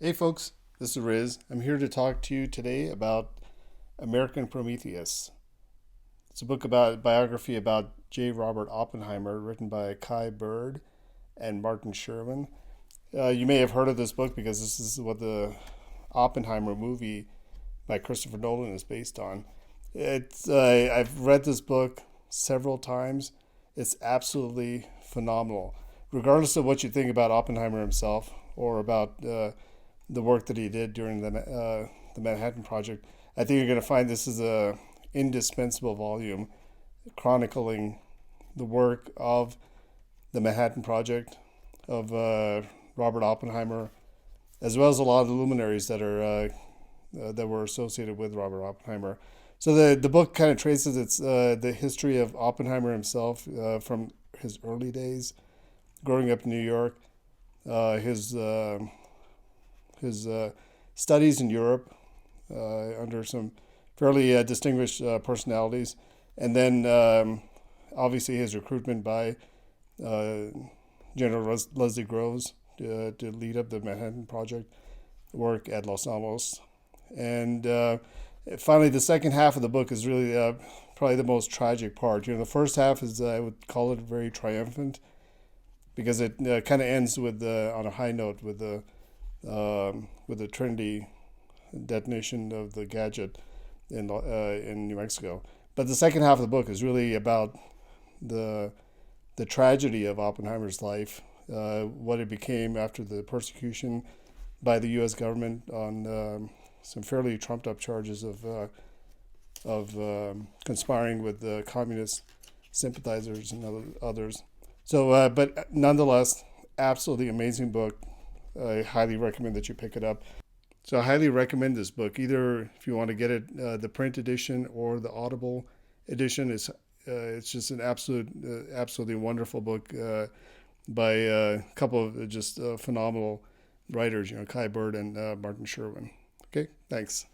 Hey folks, this is Riz. I'm here to talk to you today about American Prometheus. It's a book about biography about J. Robert Oppenheimer, written by Kai Bird and Martin Sherwin. You may have heard of this book because this is what the Oppenheimer movie by Christopher Nolan is based on. I've read this book several times. It's absolutely phenomenal, regardless of what you think about Oppenheimer himself or about the work that he did during the Manhattan Project. I think you're going to find this is a indispensable volume chronicling the work of the Manhattan Project, of Robert Oppenheimer, as well as a lot of the luminaries that were associated with Robert Oppenheimer. So the book kind of traces the history of Oppenheimer himself from his early days, growing up in New York, his studies in Europe under some fairly distinguished personalities, and then obviously his recruitment by uh, General Leslie Groves to lead up the Manhattan Project work at Los Alamos. And finally, the second half of the book is really probably the most tragic part. The first half is, I would call it, very triumphant because it kind of ends with on a high note with the Trinity detonation of the gadget in New Mexico. But the second half of the book is really about the the tragedy of Oppenheimer's life, what it became after the persecution by the U.S. government on some fairly trumped up charges of conspiring with the communist sympathizers and others. So, but nonetheless, absolutely amazing book. I highly recommend that you pick it up. So I highly recommend this book, either if you want to get it, the print edition or the Audible edition. It's just an absolutely wonderful book by a couple of just phenomenal writers, Kai Bird and Martin Sherwin. Okay, thanks.